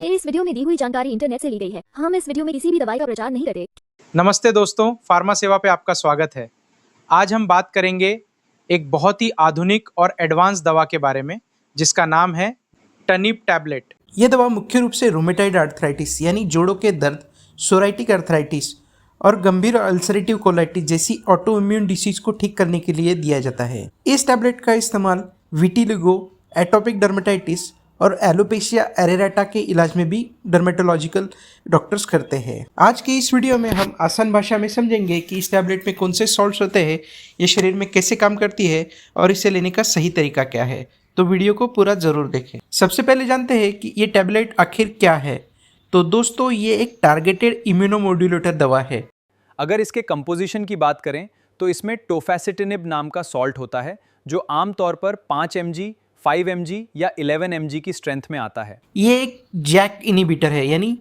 इस वीडियो में दी हुई जानकारी इंटरनेट से ली गई है। हम इस वीडियो में किसी भी दवाई का प्रचार नहीं करते। नमस्ते दोस्तों, फार्मा सेवा पे आपका स्वागत है। आज हम बात करेंगे एक बहुत ही आधुनिक और एडवांस दवा के बारे में जिसका नाम है टनिप टैबलेट। यह दवा मुख्य रूप से रोमेटाइड आर्थराइटिस यानी जोड़ों के दर्द, सोराइटिक आर्थराइटिस और गंभीर अल्सरेटिव कोलाइटिस जैसी ऑटो इम्यून डिसीज को ठीक करने के लिए दिया जाता है। इस टैबलेट का इस्तेमाल विटिलिगो, एटोपिक डर्मेटाइटिस और एलोपेशिया एरेराटा के इलाज में भी डर्मेटोलॉजिकल डॉक्टर्स करते हैं। आज की इस वीडियो में हम आसान भाषा में समझेंगे कि इस टैबलेट में कौन से सॉल्ट्स होते हैं, ये शरीर में कैसे काम करती है और इसे लेने का सही तरीका क्या है। तो वीडियो को पूरा ज़रूर देखें। सबसे पहले जानते हैं कि ये टैबलेट आखिर क्या है। तो दोस्तों, ये एक टारगेटेड इम्यूनोमोड्यूलेटर दवा है। अगर इसके कंपोजिशन की बात करें तो इसमें टोफैसिटिनिब नाम का सॉल्ट होता है जो आमतौर पर 5 mg, 5 mg या 11 mg की स्ट्रेंथ में आता है। ये एक जैक इनिबिटर है, यानी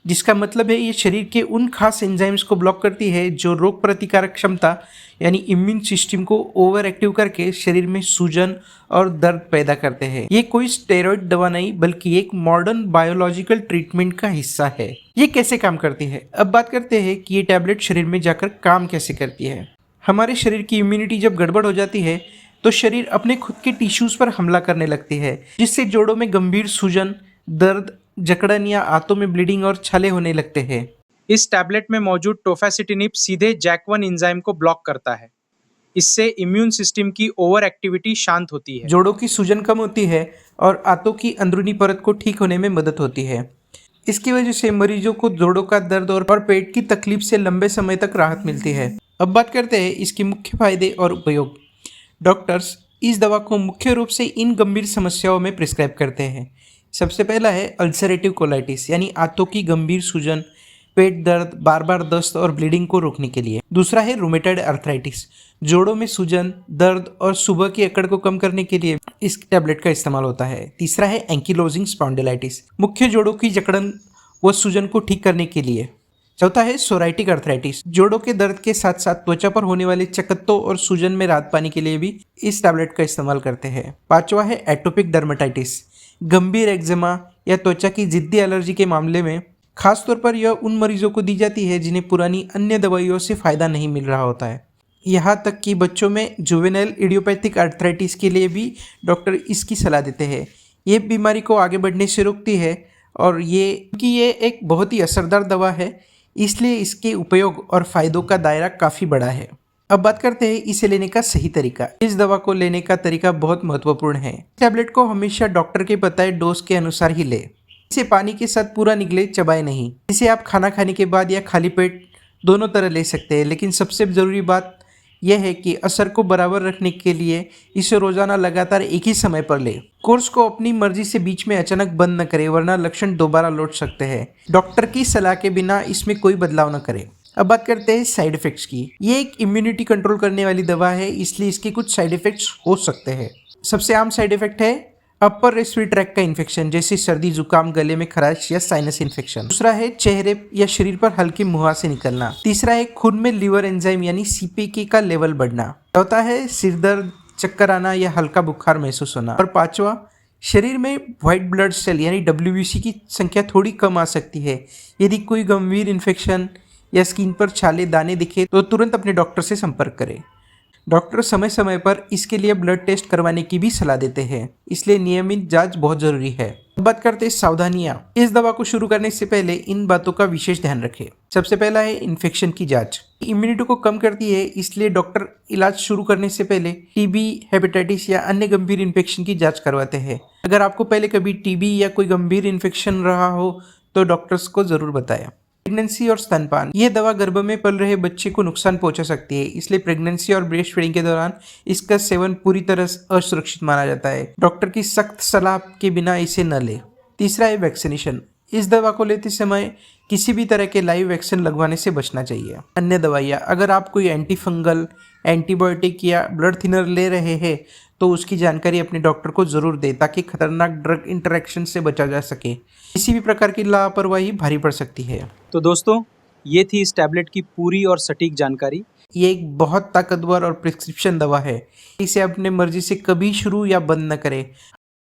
जिसका मतलब है ये शरीर के उन खास एंजाइम्स को ब्लॉक करती है जो रोग प्रतिकारक क्षमता यानी इम्यून सिस्टम को ओवर एक्टिव करके शरीर में सूजन और दर्द पैदा करते हैं। ये कोई स्टेरॉइड दवा नहीं बल्कि एक मॉडर्न बायोलॉजिकल ट्रीटमेंट का हिस्सा है। ये कैसे काम करती है, अब बात करते हैं कि ये टैबलेट शरीर में जाकर काम कैसे करती है। हमारे शरीर की इम्यूनिटी जब गड़बड़ हो जाती है तो शरीर अपने खुद के टिश्यूज पर हमला करने लगती है, जिससे जोड़ों में गंभीर सूजन, दर्द, जकड़न या आंतों में ब्लीडिंग और छाले होने लगते हैं। इस टैबलेट में मौजूद टोफैसिटिनिब सीधे जैक1 एंजाइम को ब्लॉक करता है। इससे इम्यून सिस्टम की ओवर एक्टिविटी शांत होती है। जोड़ों की सूजन कम होती है और आंतों की अंदरूनी परत को ठीक होने में मदद होती है। इसकी वजह से मरीजों को जोड़ों का दर्द और पेट की तकलीफ से लंबे समय तक राहत मिलती है। अब बात करते हैं इसके मुख्य फायदे और उपयोग। डॉक्टर्स इस दवा को मुख्य रूप से इन गंभीर समस्याओं में प्रिस्क्राइब करते हैं। सबसे पहला है अल्सरेटिव कोलाइटिस यानी आंतों की गंभीर सूजन, पेट दर्द, बार बार दस्त और ब्लीडिंग को रोकने के लिए। दूसरा है रोमेटाइड आर्थराइटिस, जोड़ों में सूजन, दर्द और सुबह की अकड़ को कम करने के लिए इस टैबलेट का इस्तेमाल होता है। तीसरा है एंकिलोजिंग स्पॉन्डिलाइटिस, मुख्य जोड़ों की जकड़न व सूजन को ठीक करने के लिए। चौथा है सोराइटिक आर्थराइटिस, जोड़ों के दर्द के साथ साथ त्वचा पर होने वाले चकत्तों और सूजन में राहत पाने के लिए भी इस टैबलेट का इस्तेमाल करते हैं। पांचवा है एटोपिक डर्मेटाइटिस, गंभीर एक्जिमा या त्वचा की जिद्दी एलर्जी के मामले में खासतौर पर यह उन मरीजों को दी जाती है जिन्हें पुरानी अन्य दवाइयों से फायदा नहीं मिल रहा होता है। यहाँ तक कि बच्चों में जुवेनाइल इडियोपैथिक आर्थराइटिस के लिए भी डॉक्टर इसकी सलाह देते हैं। ये बीमारी को आगे बढ़ने से रोकती है और ये एक बहुत ही असरदार दवा है, इसलिए इसके उपयोग और फायदों का दायरा काफ़ी बड़ा है। अब बात करते हैं इसे लेने का सही तरीका। इस दवा को लेने का तरीका बहुत महत्वपूर्ण है। टैबलेट को हमेशा डॉक्टर के बताए डोज के अनुसार ही ले। इसे पानी के साथ पूरा निगले, चबाए नहीं। इसे आप खाना खाने के बाद या खाली पेट दोनों तरह ले सकते हैं, लेकिन सबसे ज़रूरी बात यह है कि असर को बराबर रखने के लिए इसे रोजाना लगातार एक ही समय पर ले। कोर्स को अपनी मर्जी से बीच में अचानक बंद न करें, वरना लक्षण दोबारा लौट सकते हैं। डॉक्टर की सलाह के बिना इसमें कोई बदलाव न करें। अब बात करते हैं साइड इफेक्ट्स की। ये एक इम्यूनिटी कंट्रोल करने वाली दवा है, इसलिए इसके कुछ साइड इफेक्ट्स हो सकते हैं। सबसे आम साइड इफेक्ट है अपर रेस्पिरेटरी ट्रैक्ट का इन्फेक्शन, जैसे सर्दी, जुकाम, गले में खराश या साइनस इन्फेक्शन। दूसरा है चेहरे या शरीर पर हल्की मुहासे निकलना। तीसरा है खून में लिवर एंजाइम यानी सीपीके का लेवल बढ़ना। चौथा है सिर दर्द, चक्कर आना या हल्का बुखार महसूस होना। और पांचवा, शरीर में व्हाइट ब्लड सेल यानी WBC की संख्या थोड़ी कम आ सकती है। यदि कोई गंभीर इन्फेक्शन या स्किन पर छाले, दाने दिखे तो तुरंत अपने डॉक्टर से संपर्क करें। डॉक्टर समय समय पर इसके लिए ब्लड टेस्ट करवाने की भी सलाह देते हैं, इसलिए नियमित जांच बहुत जरूरी है। अब बात करते हैं सावधानियां। इस दवा को शुरू करने से पहले इन बातों का विशेष ध्यान रखें। सबसे पहला है इन्फेक्शन की जांच। इम्यूनिटी को कम करती है, इसलिए डॉक्टर इलाज शुरू करने से पहले टीबी, हेपेटाइटिस या अन्य गंभीर इन्फेक्शन की जांच करवाते हैं। अगर आपको पहले कभी टीबी या कोई गंभीर इन्फेक्शन रहा हो तो डॉक्टर्स को जरूर बताएं। प्रेगनेंसी और स्तनपान, यह दवा गर्भ में पल रहे बच्चे को नुकसान पहुंचा सकती है, इसलिए प्रेगनेंसी और ब्रेस्ट फीडिंग के दौरान इसका सेवन पूरी तरह असुरक्षित माना जाता है। डॉक्टर की सख्त सलाह के बिना इसे न ले। तीसरा है वैक्सीनेशन। इस दवा को लेते समय किसी भी तरह के लाइव वैक्सीन लगवाने से बचना चाहिए। अन्य दवाइयाँ, अगर आप कोई एंटी फंगल, एंटीबायोटिक या ब्लड थिनर ले रहे हैं तो उसकी जानकारी अपने डॉक्टर को जरूर दें, ताकि खतरनाक ड्रग इंटरेक्शन से बचा जा सके। किसी भी प्रकार की लापरवाही भारी पड़ सकती है। तो दोस्तों, ये थी इस टैबलेट की पूरी और सटीक जानकारी। ये एक बहुत ताकतवर और प्रिस्क्रिप्शन दवा है। इसे अपने मर्जी से कभी शुरू या बंद न करें।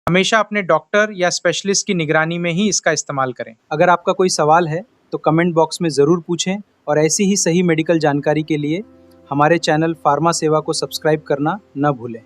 हमेशा अपने डॉक्टर या स्पेशलिस्ट की निगरानी में ही इसका इस्तेमाल करें। अगर आपका कोई सवाल है तो कमेंट बॉक्स में ज़रूर पूछें और ऐसी ही सही मेडिकल जानकारी के लिए हमारे चैनल फार्मा सेवा को सब्सक्राइब करना न भूलें।